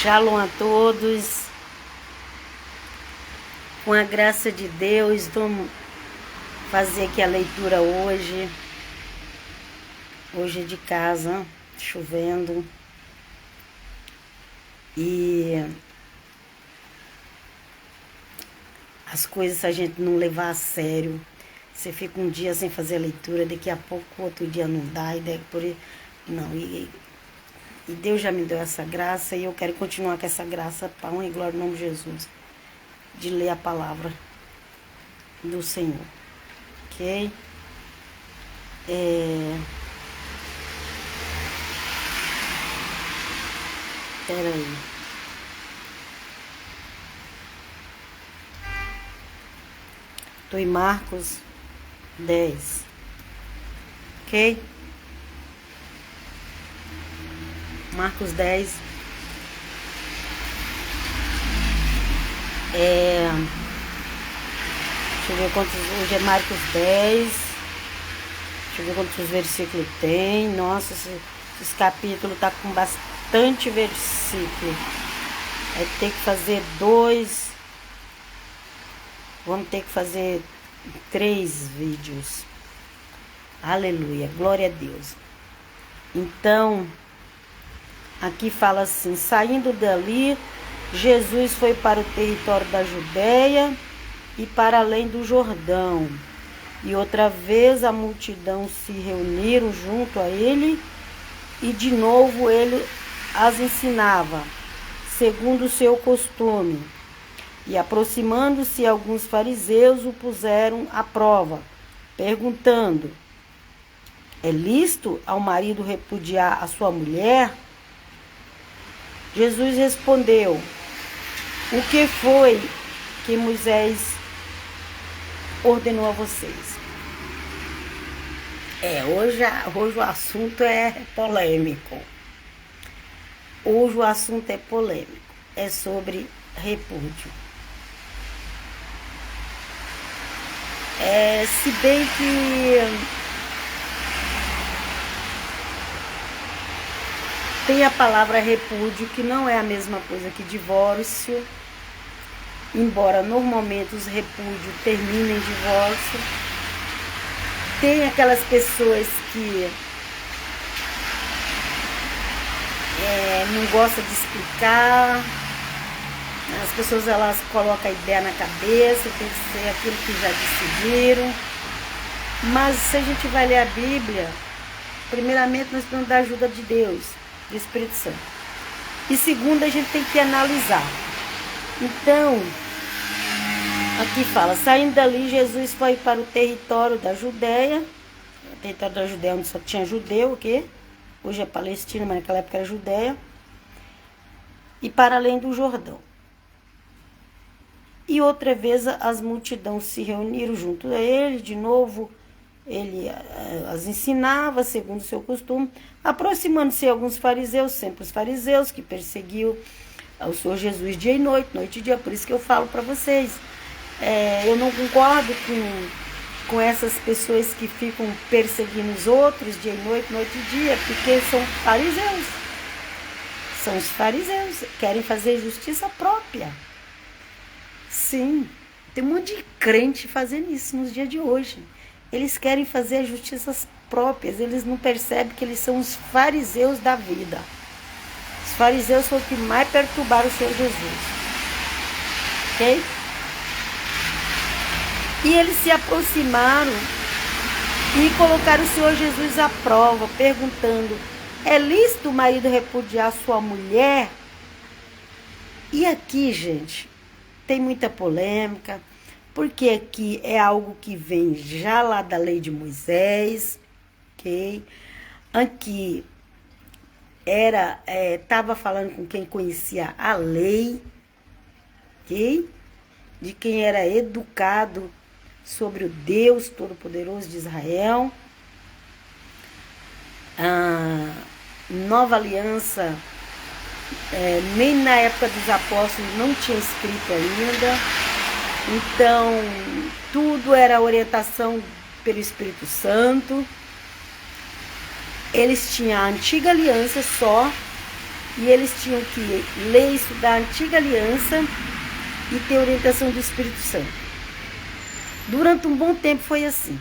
Shalom a todos. Com a graça de Deus, vamos fazer aqui a leitura hoje. Hoje é de casa, chovendo. E as coisas, se a gente não levar a sério, você fica um dia sem fazer a leitura, daqui a pouco outro dia não dá, e depois não. E Deus já me deu essa graça e eu quero continuar com essa graça, para honra e glória no nome de Jesus, de ler a palavra do Senhor, ok? Peraí. Estou em Marcos 10, ok? Marcos 10. Deixa eu ver quantos. Hoje é Marcos 10. Deixa eu ver quantos versículos tem. Nossa, esse capítulo tá com bastante versículo. Vai ter que fazer 2. Vamos ter que fazer 3 vídeos. Aleluia, glória a Deus. Então, aqui fala assim: saindo dali, Jesus foi para o território da Judéia e para além do Jordão. E outra vez a multidão se reuniram junto a ele, e de novo ele as ensinava, segundo o seu costume. E aproximando-se alguns fariseus o puseram à prova, perguntando: é lícito ao marido repudiar a sua mulher? Jesus respondeu: o que foi que Moisés ordenou a vocês? Hoje o assunto é polêmico. Hoje o assunto é polêmico. É sobre repúdio. Se bem que tem a palavra repúdio, que não é a mesma coisa que divórcio, embora normalmente os repúdios terminem em divórcio. Tem aquelas pessoas que não gostam de explicar. As pessoas, elas colocam a ideia na cabeça, tem que ser aquilo que já decidiram. Mas se a gente vai ler a Bíblia, primeiramente nós precisamos da ajuda de Deus, do Espírito Santo. E segundo, a gente tem que analisar. Então, aqui fala: saindo dali, Jesus foi para o território da Judéia. O território da Judéia, onde só tinha judeu, que hoje é Palestina, mas naquela época era Judéia. E para além do Jordão. E outra vez as multidões se reuniram junto a ele, de novo ele as ensinava, segundo o seu costume, aproximando-se alguns fariseus, sempre os fariseus que perseguiam o Senhor Jesus dia e noite, noite e dia. Por isso que eu falo para vocês, eu não concordo com essas pessoas que ficam perseguindo os outros dia e noite, noite e dia, porque são fariseus. São os fariseus, querem fazer justiça própria. Sim, tem um monte de crente fazendo isso nos dias de hoje. Eles querem fazer as justiças próprias, eles não percebem que eles são os fariseus da vida. Os fariseus foram os que mais perturbaram o Senhor Jesus. Ok? E eles se aproximaram e colocaram o Senhor Jesus à prova, perguntando: é lícito o marido repudiar sua mulher? E aqui, gente, tem muita polêmica, porque aqui é algo que vem já lá da lei de Moisés, ok? Aqui estava falando com quem conhecia a lei, ok? De quem era educado sobre o Deus Todo-Poderoso de Israel. A Nova Aliança, nem na época dos apóstolos não tinha escrito ainda. Então, tudo era orientação pelo Espírito Santo. Eles tinham a antiga aliança só, e eles tinham que ler e estudar a antiga aliança e ter orientação do Espírito Santo. Durante um bom tempo foi assim.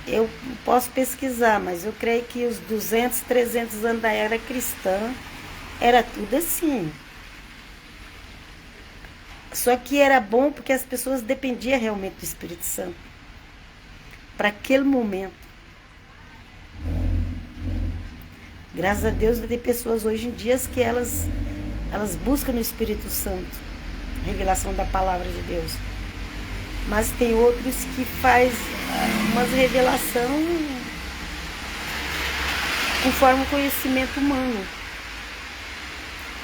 Eu posso pesquisar, mas eu creio que os 200, 300 anos da era cristã era tudo assim. Só que era bom porque as pessoas dependiam realmente do Espírito Santo para aquele momento. Graças a Deus tem pessoas hoje em dia que elas buscam no Espírito Santo a revelação da palavra de Deus. Mas tem outros que faz umas revelação conforme o conhecimento humano.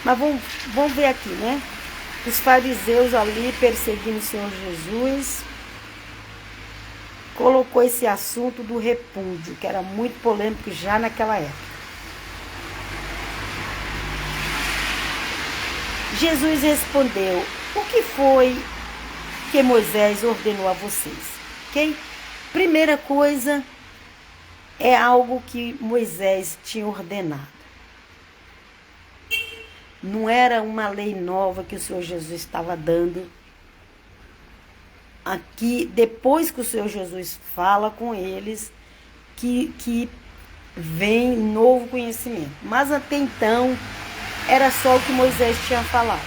Mas vamos ver aqui, né? Os fariseus ali perseguindo o Senhor Jesus, colocou esse assunto do repúdio, que era muito polêmico já naquela época. Jesus respondeu: o que foi que Moisés ordenou a vocês? Ok? Primeira coisa, é algo que Moisés tinha ordenado. Não era uma lei nova que o Senhor Jesus estava dando. Aqui, depois que o Senhor Jesus fala com eles, que vem novo conhecimento. Mas até então, era só o que Moisés tinha falado.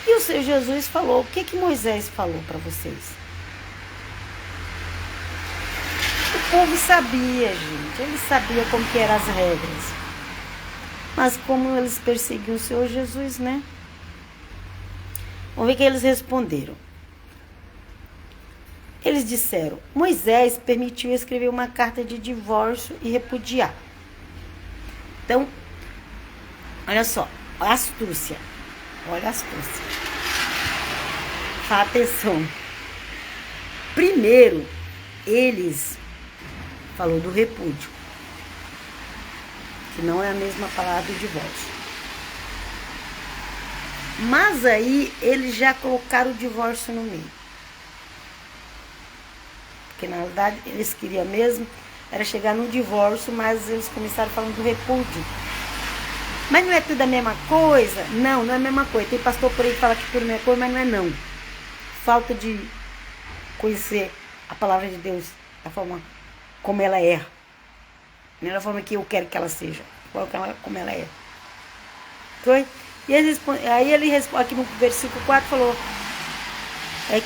E o Senhor Jesus falou: o que Moisés falou para vocês? O povo sabia, gente. Ele sabia como que eram as regras. Mas como eles perseguiam o Senhor Jesus, né? Vamos ver o que eles responderam. Eles disseram: Moisés permitiu escrever uma carta de divórcio e repudiar. Então, olha só, a astúcia. Olha a astúcia. Atenção. Primeiro, eles falou do repúdio, que não é a mesma palavra do divórcio. Mas aí eles já colocaram o divórcio no meio. Porque na verdade eles queriam mesmo era chegar no divórcio, mas eles começaram falando do repúdio. Mas não é tudo a mesma coisa? Não, não é a mesma coisa. Tem pastor por aí que fala que tudo é a mesma coisa, mas não é não. Falta de conhecer a palavra de Deus da forma como ela é. Não é da forma que eu quero que ela seja. Como ela é. Foi? E aí ele responde, aqui no versículo 4 falou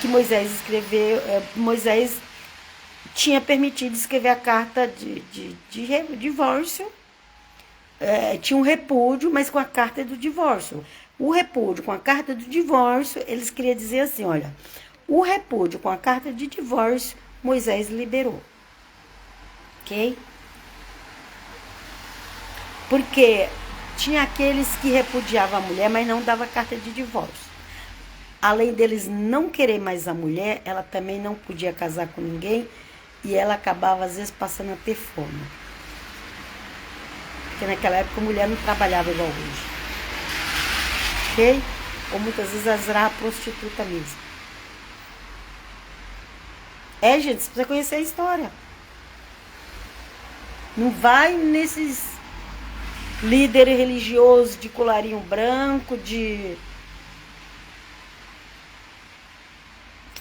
que Moisés escreveu, Moisés tinha permitido escrever a carta de divórcio. Tinha um repúdio, mas com a carta do divórcio. O repúdio com a carta do divórcio, eles queriam dizer assim, olha, o repúdio com a carta de divórcio, Moisés liberou. Ok? Porque tinha aqueles que repudiavam a mulher, mas não dava carta de divórcio. Além deles não querer mais a mulher, ela também não podia casar com ninguém e ela acabava, às vezes, passando a ter fome. Porque naquela época a mulher não trabalhava igual hoje. Ok? Ou muitas vezes ela era prostituta mesmo. Gente, você precisa conhecer a história. Não vai nesses líderes religiosos de colarinho branco, que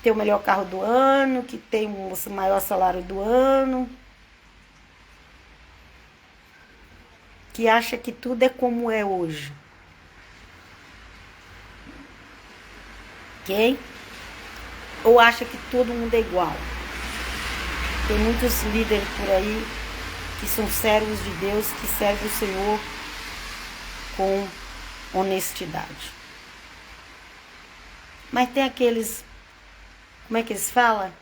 tem o melhor carro do ano, que tem o maior salário do ano, que acha que tudo é como é hoje. Ok? Ou acha que todo mundo é igual. Tem muitos líderes por aí que são servos de Deus, que servem o Senhor com honestidade. Mas tem aqueles, como é que eles falam?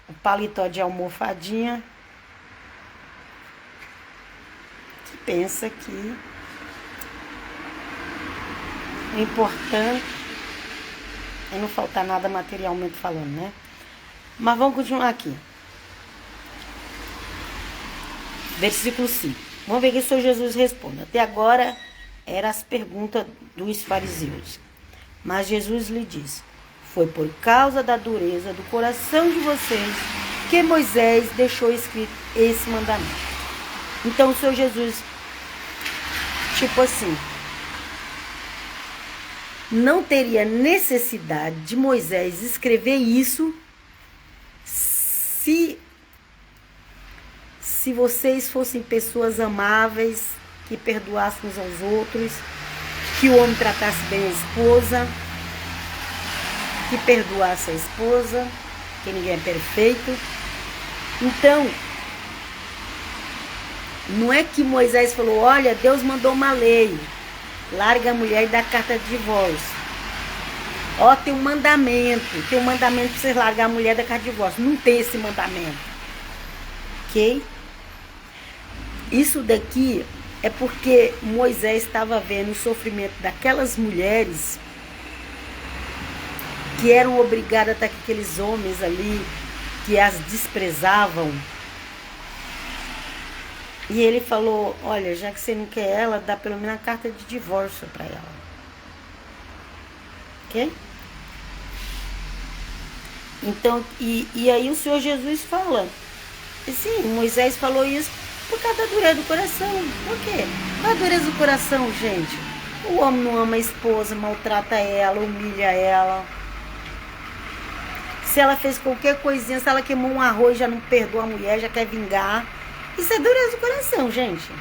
O paletó de almofadinha, que pensa que o importante é não faltar nada materialmente falando, né? Mas vamos continuar aqui. Versículo 5. Vamos ver o que o Senhor Jesus responde. Até agora eram as perguntas dos fariseus. Mas Jesus lhe disse: foi por causa da dureza do coração de vocês que Moisés deixou escrito esse mandamento. Então o Senhor Jesus Tipo assim, não teria necessidade de Moisés escrever isso se vocês fossem pessoas amáveis, que perdoassem uns aos outros, que o homem tratasse bem a esposa, que perdoasse a esposa, que ninguém é perfeito. Então, não é que Moisés falou, olha, Deus mandou uma lei, larga a mulher e dá carta de divórcio. Ó, tem um mandamento para vocês largar a mulher e dar carta de divórcio. Não tem esse mandamento. Ok? Isso daqui é porque Moisés estava vendo o sofrimento daquelas mulheres que eram obrigadas a estar com aqueles homens ali, que as desprezavam. E ele falou, olha, já que você não quer ela, dá pelo menos a carta de divórcio para ela. Ok? Então, e aí o Senhor Jesus fala, sim, Moisés falou isso por causa da dureza do coração. Por quê? A dureza do coração, gente. O homem não ama a esposa, maltrata ela, humilha ela. Se ela fez qualquer coisinha, se ela queimou um arroz, já não perdoa a mulher, já quer vingar. Isso é dureza do coração, gente.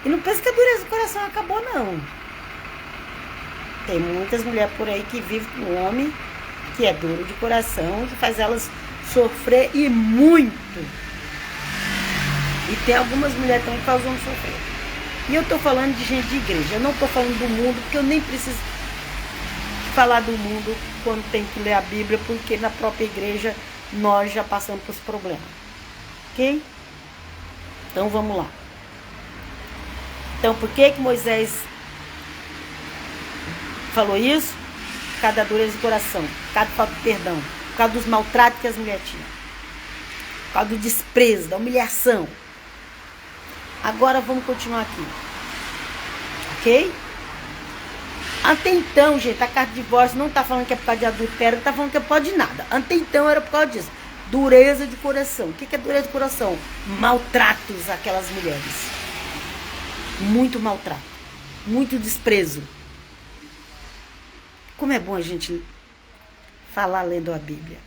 E não pensa que a dureza do coração acabou, não. Tem muitas mulheres por aí que vivem com um homem que é duro de coração, que faz elas sofrer e muito. E tem algumas mulheres também que fazem homem sofrer. E eu tô falando de gente de igreja. Eu não tô falando do mundo, porque eu nem preciso falar do mundo quando tem que ler a Bíblia, porque na própria igreja nós já passamos por esse problema. Ok? Então vamos lá. Então por que Moisés falou isso? Por causa da dureza do coração, por causa do falta de perdão, por causa dos maltratos que as mulheres tinham, por causa do desprezo, da humilhação. Agora vamos continuar aqui. Ok? Até então, gente, a carta de divórcio não está falando que é por causa de adultério, não está falando que é por causa de nada. Até então era por causa disso. Dureza de coração. O que é dureza de coração? Maltratos àquelas mulheres. Muito maltrato. Muito desprezo. Como é bom a gente falar lendo a Bíblia.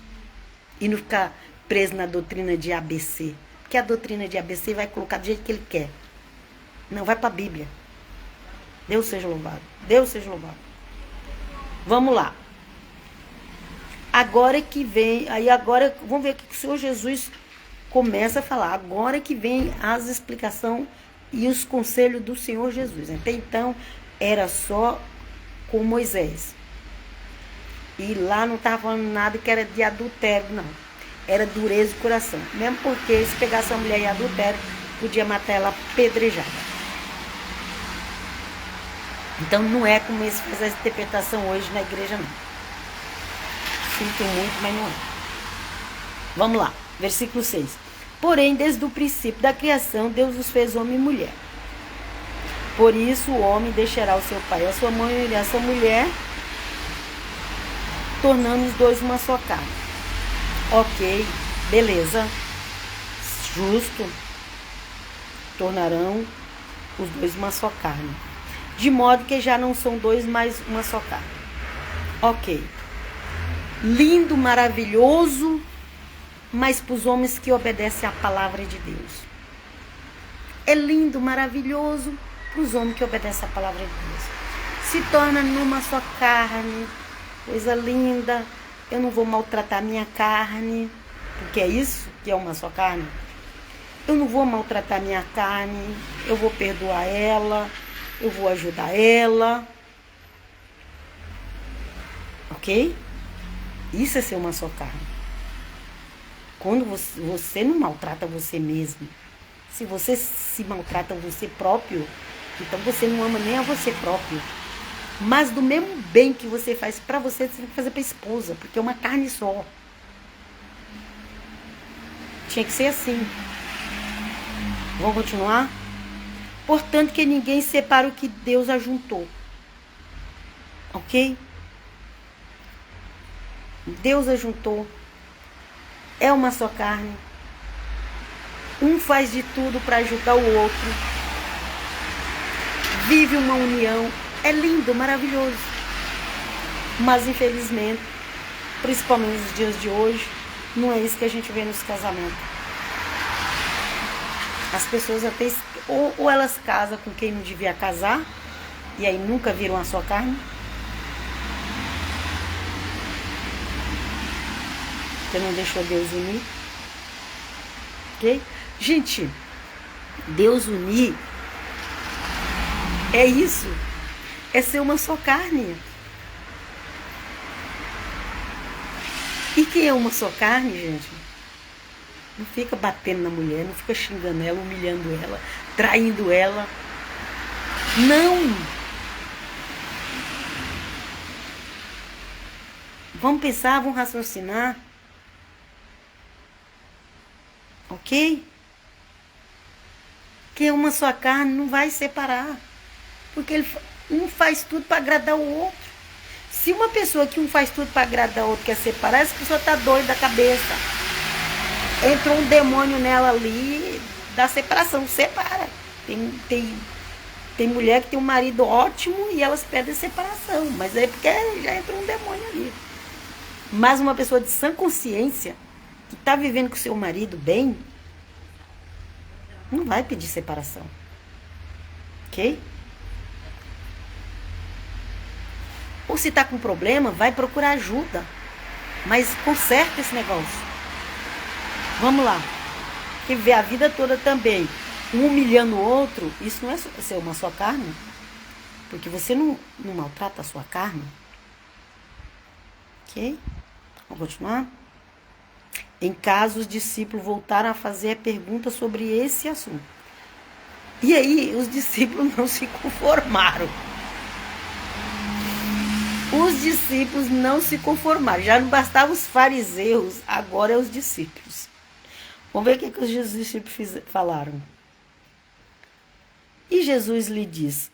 E não ficar preso na doutrina de ABC. Porque a doutrina de ABC vai colocar do jeito que ele quer. Não, vai para a Bíblia. Deus seja louvado. Deus seja louvado. Vamos lá. Agora que vem, aí agora, vamos ver o que o Senhor Jesus começa a falar. Agora que vem as explicações e os conselhos do Senhor Jesus. Até então, era só com Moisés. E lá não estava falando nada que era de adultério, não. Era dureza de coração. Mesmo porque se pegasse a mulher em adultério, podia matar ela apedrejada. Então não é como eles fazem essa interpretação hoje na igreja, não. Sinto muito, mas não é. Vamos lá, versículo 6. Porém, desde o princípio da criação, Deus os fez homem e mulher. Por isso o homem deixará o seu pai e a sua mãe e unirá a sua mulher, tornando os dois uma só carne. Ok, beleza. Justo. Tornarão os dois uma só carne. De modo que já não são dois, mas uma só carne. Ok. Lindo, maravilhoso, mas para os homens que obedecem à palavra de Deus. É lindo, maravilhoso para os homens que obedecem à palavra de Deus. Se torna numa só carne, coisa linda. Eu não vou maltratar minha carne, porque é isso que é uma só carne. Eu não vou maltratar minha carne, eu vou perdoar ela. Eu vou ajudar ela. Ok? Isso é ser uma só carne. Quando você não maltrata você mesmo. Se você se maltrata você próprio, então você não ama nem a você próprio. Mas do mesmo bem que você faz para você, você tem que fazer para a esposa. Porque é uma carne só. Tinha que ser assim. Vamos continuar? Portanto, que ninguém separa o que Deus ajuntou. Ok? Deus ajuntou. É uma só carne. Um faz de tudo para ajudar o outro. vive uma união. É lindo, maravilhoso. Mas, infelizmente, principalmente nos dias de hoje, não é isso que a gente vê nos casamentos. As pessoas até... Ou elas casam com quem não devia casar, e aí nunca viram a sua carne. Porque não deixou Deus unir. Ok? Gente, Deus unir é isso. É ser uma só carne. E quem é uma só carne, gente, não fica batendo na mulher, não fica xingando ela, humilhando ela, traindo ela. Não! Vamos pensar, vamos raciocinar. Ok? Quem é uma só carne não vai separar. Porque ele um faz tudo para agradar o outro. Se uma pessoa que um faz tudo para agradar o outro quer separar, essa pessoa tá doida da cabeça. Entrou um demônio nela ali, da separação, separa. Tem mulher que tem um marido ótimo e elas pedem separação, mas é porque já entrou um demônio ali. Mas uma pessoa de sã consciência, que tá vivendo com seu marido bem, não vai pedir separação. Ok? Ou se tá com problema, vai procurar ajuda. Mas conserta esse negócio. Vamos lá. Que vê a vida toda também um humilhando o outro, isso não é ser uma só carne. Porque você não maltrata a sua carne. Ok? Vamos continuar? Em caso, os discípulos voltaram a fazer a pergunta sobre esse assunto. E aí, os discípulos não se conformaram. Os discípulos não se conformaram. Já não bastavam os fariseus, agora é os discípulos. Vamos ver o que os discípulos falaram. E Jesus lhe diz.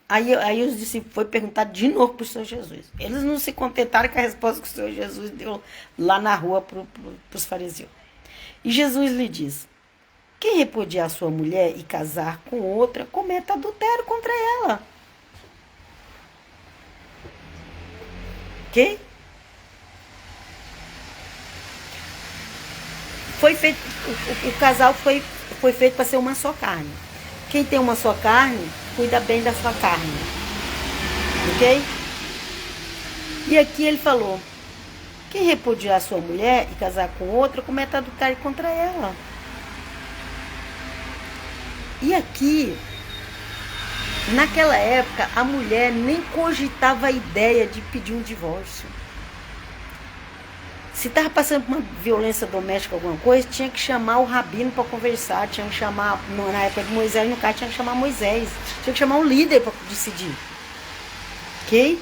Aí os discípulos foram perguntar de novo para o Senhor Jesus. Eles não se contentaram com a resposta que o Senhor Jesus deu lá na rua para os fariseus. E Jesus lhe diz: quem repudiar a sua mulher e casar com outra, cometa adultério contra ela. Ok? Foi feito, o casal foi feito para ser uma só carne. Quem tem uma só carne, cuida bem da sua carne. Ok? E aqui ele falou: quem repudiar a sua mulher e casar com outra, comete adultério contra ela. E aqui, naquela época, a mulher nem cogitava a ideia de pedir um divórcio. Se estava passando por uma violência doméstica, alguma coisa, tinha que chamar o rabino para conversar, tinha que chamar, na época de Moisés, no caso, tinha que chamar Moisés, tinha que chamar um líder para decidir. Ok?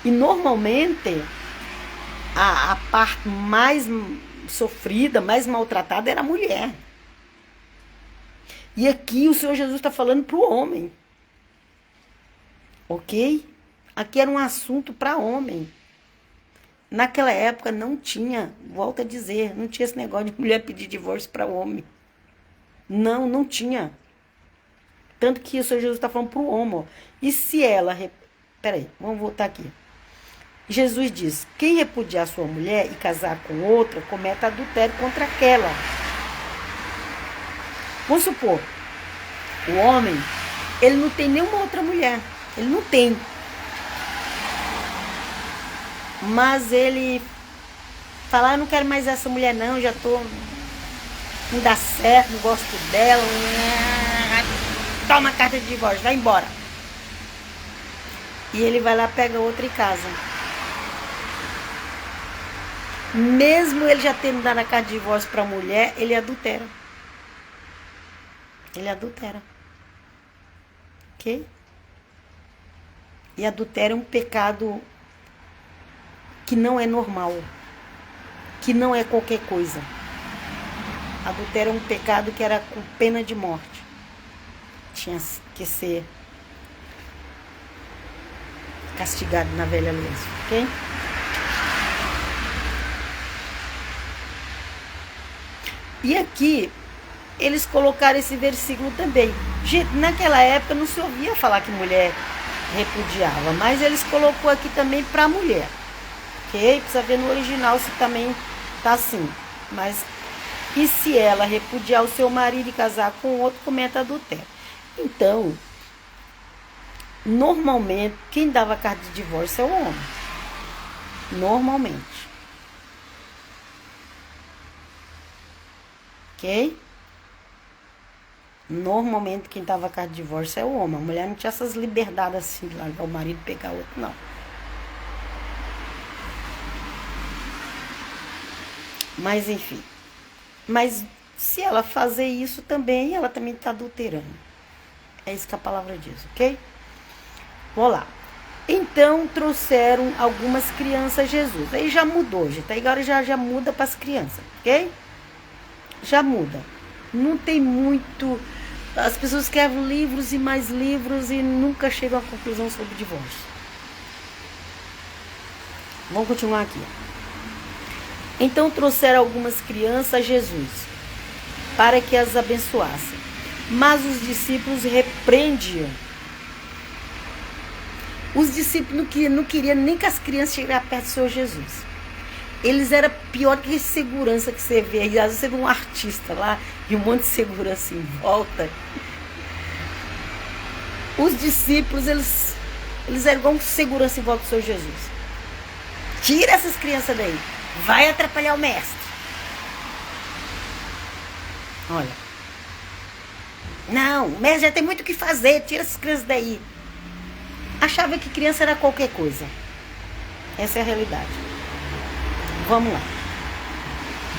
E normalmente, a parte mais sofrida, mais maltratada era a mulher. E aqui o Senhor Jesus está falando para o homem. Ok? Aqui era um assunto para homem. Naquela época não tinha, volto a dizer, não tinha esse negócio de mulher pedir divórcio para homem. Não tinha. Tanto que o Senhor Jesus está falando para o homem. Ó. E se ela... Peraí, vamos voltar aqui. Jesus diz: quem repudiar sua mulher e casar com outra, comete adultério contra aquela. Vamos supor, o homem, ele não tem nenhuma outra mulher. Ele não tem. Mas ele fala: não quero mais essa mulher não, já tô... não dá certo, não gosto dela. Toma a carta de divórcio, vai embora. E ele vai lá, pega outra e casa. Mesmo ele já tendo dado a carta de divórcio para a mulher, ele adultera. Ele adultera. Ok? E adultério é um pecado que não é normal. Que não é qualquer coisa. Adultério é um pecado que era com pena de morte. Tinha que ser castigado na velha aliança. Ok? E aqui, eles colocaram esse versículo também. Gente, naquela época não se ouvia falar que mulher repudiava, mas eles colocou aqui também para mulher, ok? Precisa ver no original se também tá assim. Mas e se ela repudiar o seu marido e casar com outro, cometa adultério. Então, normalmente, quem dava carta de divórcio é o homem. Normalmente. Ok? Normalmente quem dava carta de divórcio é o homem. A mulher não tinha essas liberdades assim de largar o marido e pegar outro, não. Mas enfim. Mas se ela fazer isso também, ela também está adulterando. É isso que a palavra diz, ok? Vamos lá. Então trouxeram algumas crianças a Jesus. Aí já mudou, gente. Aí agora já muda para as crianças, ok? Já muda. Não tem muito. As pessoas escrevem livros e mais livros e nunca chegam à conclusão sobre o divórcio. Vamos continuar aqui. Então trouxeram algumas crianças a Jesus, para que as abençoassem. Mas os discípulos repreendiam. Os discípulos não queriam nem que as crianças chegassem perto do Senhor Jesus. Eles eram pior que segurança que você vê. Às vezes você vê um artista lá e um monte de segurança em volta. Os discípulos, eles eram igual um segurança em volta do Senhor Jesus. Tira essas crianças daí. Vai atrapalhar o mestre. Olha. Não, o mestre já tem muito o que fazer. Tira essas crianças daí. Achava que criança era qualquer coisa. Essa é a realidade. Vamos lá.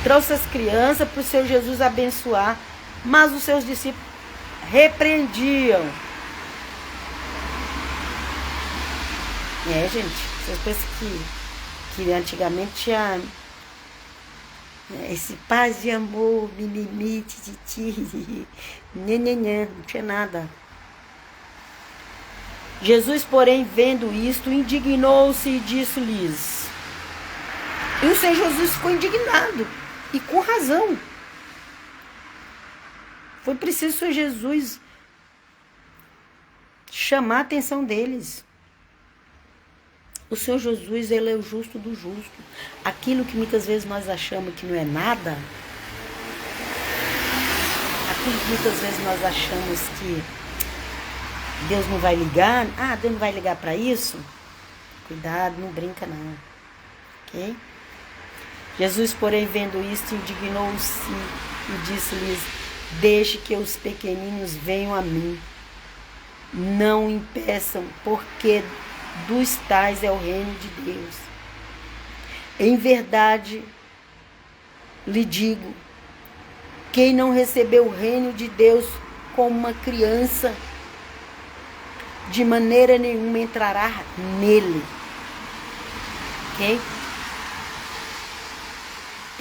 Trouxe as crianças para o Senhor Jesus abençoar, mas os seus discípulos repreendiam. Gente, vocês pensam que antigamente tinha esse paz e amor, mimimi, tititi, nhenhenhê, não tinha nada. Jesus, porém, vendo isto, indignou-se e disse-lhes. E o Senhor Jesus ficou indignado, e com razão. Foi preciso o Senhor Jesus chamar a atenção deles. O Senhor Jesus, ele é o justo do justo. Aquilo que muitas vezes nós achamos que não é nada, aquilo que muitas vezes nós achamos que Deus não vai ligar, Deus não vai ligar para isso, cuidado, não brinca não, ok? Jesus, porém, vendo isto, indignou-se e disse-lhes, deixe que os pequeninos venham a mim, não impeçam, porque dos tais é o reino de Deus. Em verdade, lhe digo, quem não recebeu o reino de Deus como uma criança, de maneira nenhuma entrará nele. Ok?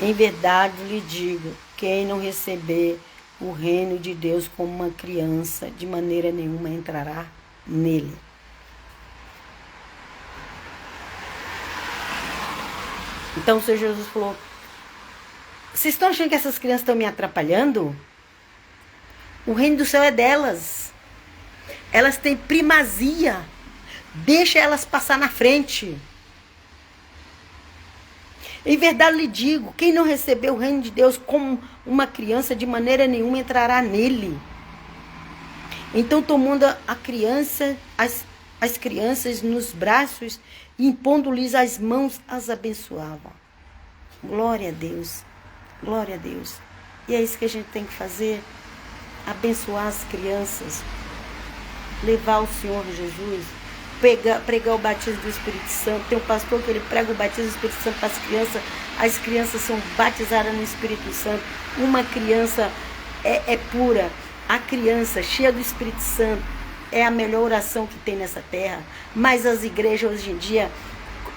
Em verdade lhe digo, quem não receber o reino de Deus como uma criança, de maneira nenhuma entrará nele. Então o Senhor Jesus falou, vocês estão achando que essas crianças estão me atrapalhando? O reino do céu é delas. Elas têm primazia. Deixa elas passar na frente. Em verdade lhe digo, quem não recebeu o reino de Deus como uma criança, de maneira nenhuma entrará nele. Então tomando a criança, as crianças nos braços, e impondo-lhes as mãos, as abençoava. Glória a Deus. Glória a Deus. E é isso que a gente tem que fazer. Abençoar as crianças. Levar o Senhor Jesus. Pregar o batismo do Espírito Santo. Tem um pastor que ele prega o batismo do Espírito Santo para as crianças são batizadas no Espírito Santo. Uma criança é pura. A criança cheia do Espírito Santo é a melhor oração que tem nessa terra. Mas as igrejas hoje em dia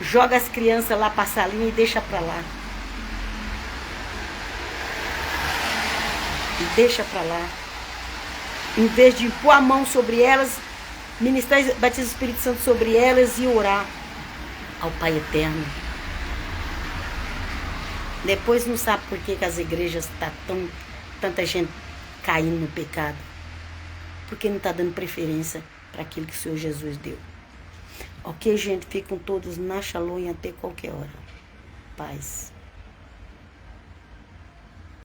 jogam as crianças lá para a salinha e deixa para lá. E deixa para lá. Em vez de pôr a mão sobre elas, ministrar batismo do Espírito Santo sobre elas e orar ao Pai Eterno. Depois não sabe por que as igrejas estão tanta gente caindo no pecado. porque não está dando preferência para aquilo que o Senhor Jesus deu. Ok, gente? Ficam todos na Shalom e até qualquer hora. Paz.